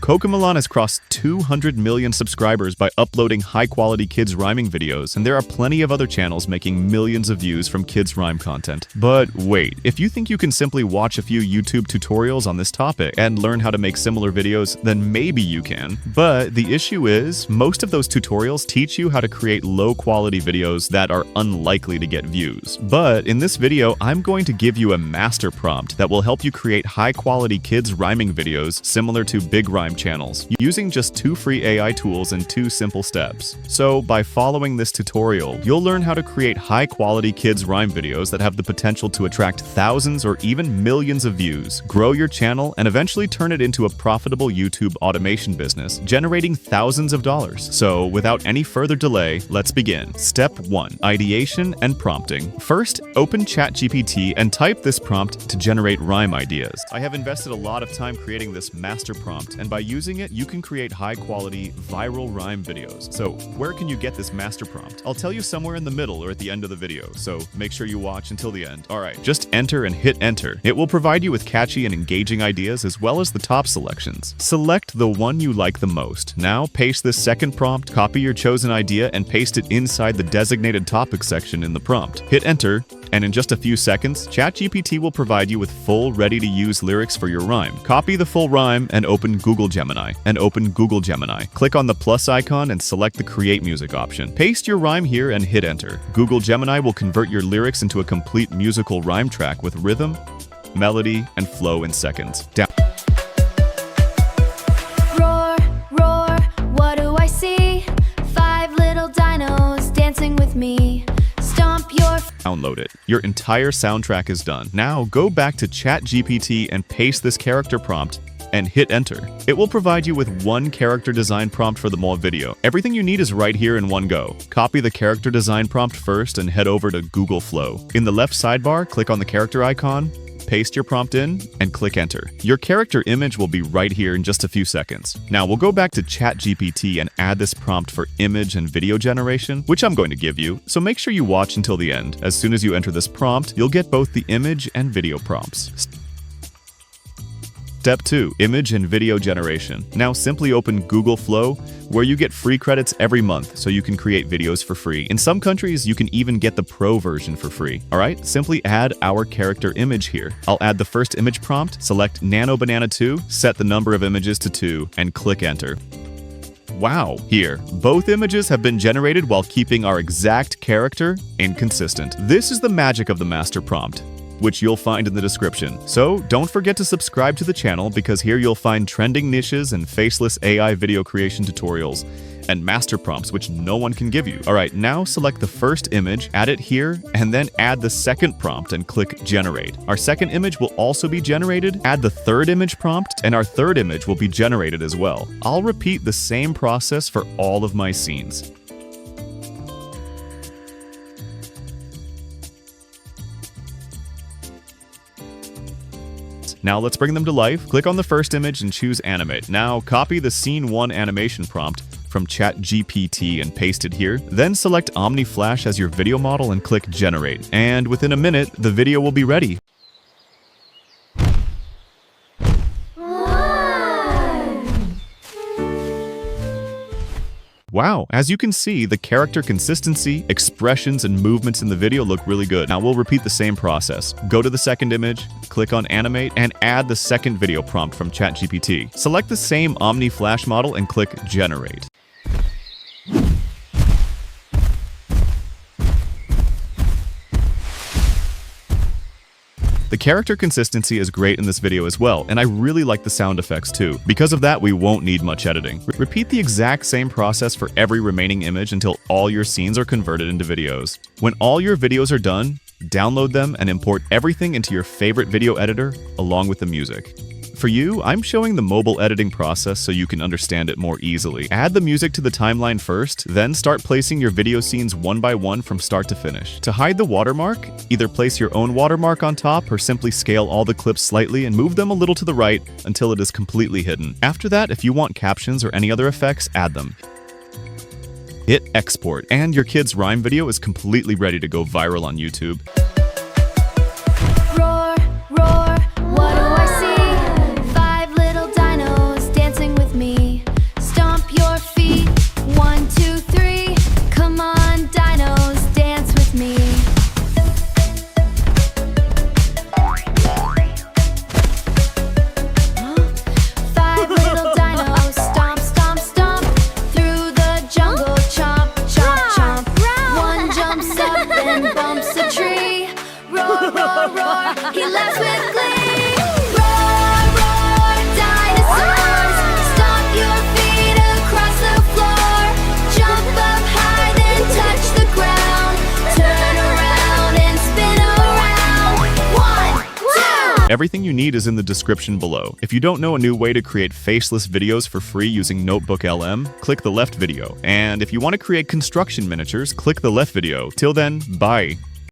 Cocomelon has crossed 200 million subscribers by uploading high-quality kids rhyming videos, and there are plenty of other channels making millions of views from kids rhyme content. But wait, if you think you can simply watch a few YouTube tutorials on this topic and learn how to make similar videos, then maybe you can. But the issue is, most of those tutorials teach you how to create low-quality videos that are unlikely to get views. But in this video, I'm going to give you a master prompt that will help you create high-quality kids rhyming videos similar to big rhyme channels, using just 2 free AI tools and 2 simple steps. So by following this tutorial, you'll learn how to create high-quality kids rhyme videos that have the potential to attract thousands or even millions of views, grow your channel, and eventually turn it into a profitable YouTube automation business, generating thousands of dollars. So without any further delay, let's begin. Step 1. Ideation and prompting. First, open ChatGPT and type this prompt to generate rhyme ideas. I have invested a lot of time creating this master prompt, and by using it, you can create high-quality, viral rhyme videos. So where can you get this master prompt? I'll tell you somewhere in the middle or at the end of the video, so make sure you watch until the end. Alright, just enter and hit enter. It will provide you with catchy and engaging ideas as well as the top selections. Select the one you like the most. Now paste this second prompt, copy your chosen idea, and paste it inside the designated topic section in the prompt. Hit enter, and in just a few seconds, ChatGPT will provide you with full, ready-to-use lyrics for your rhyme. Copy the full rhyme and open Google Gemini. Click on the plus icon and select the Create Music option. Paste your rhyme here and hit enter. Google Gemini will convert your lyrics into a complete musical rhyme track with rhythm, melody, and flow in seconds. Roar, roar, what do I see? 5 little dinos dancing with me. Stomp your... Download it. Your entire soundtrack is done. Now go back to ChatGPT and paste this character prompt and hit enter. It will provide you with 1 character design prompt for the whole video. Everything you need is right here in one go. Copy the character design prompt first and head over to Google Flow. In the left sidebar, click on the character icon, paste your prompt in, and click enter. Your character image will be right here in just a few seconds. Now we'll go back to ChatGPT and add this prompt for image and video generation, which I'm going to give you, so make sure you watch until the end. As soon as you enter this prompt, you'll get both the image and video prompts. Step 2. Image and video generation. Now simply open Google Flow, where you get free credits every month so you can create videos for free. In some countries, you can even get the pro version for free. Alright, simply add our character image here. I'll add the first image prompt, select Nano Banana 2, set the number of images to 2, and click enter. Wow, here, both images have been generated while keeping our exact character inconsistent. This is the magic of the master prompt, which you'll find in the description. So don't forget to subscribe to the channel, because here you'll find trending niches and faceless AI video creation tutorials and master prompts which no one can give you. Alright, now select the first image, add it here, and then add the second prompt and click generate. Our second image will also be generated. Add the third image prompt, and our third image will be generated as well. I'll repeat the same process for all of my scenes. Now let's bring them to life. Click on the first image and choose Animate. Now copy the Scene 1 animation prompt from ChatGPT and paste it here. Then select OmniFlash as your video model and click Generate. And within a minute, the video will be ready. Wow, as you can see, the character consistency, expressions, and movements in the video look really good. Now we'll repeat the same process. Go to the second image, click on Animate, and add the second video prompt from ChatGPT. Select the same OmniFlash model and click Generate. The character consistency is great in this video as well, and I really like the sound effects too. Because of that, we won't need much editing. Repeat the exact same process for every remaining image until all your scenes are converted into videos. When all your videos are done, download them and import everything into your favorite video editor along with the music. For you, I'm showing the mobile editing process so you can understand it more easily. Add the music to the timeline first, then start placing your video scenes one by one from start to finish. To hide the watermark, either place your own watermark on top or simply scale all the clips slightly and move them a little to the right until it is completely hidden. After that, if you want captions or any other effects, add them. Hit export, and your kid's rhyme video is completely ready to go viral on YouTube. Roar, roar, what do I see? 5 little dinos dancing with me. Everything you need is in the description below. If you don't know a new way to create faceless videos for free using Notebook LM, click the left video. And if you want to create construction miniatures, click the left video. Till then, bye.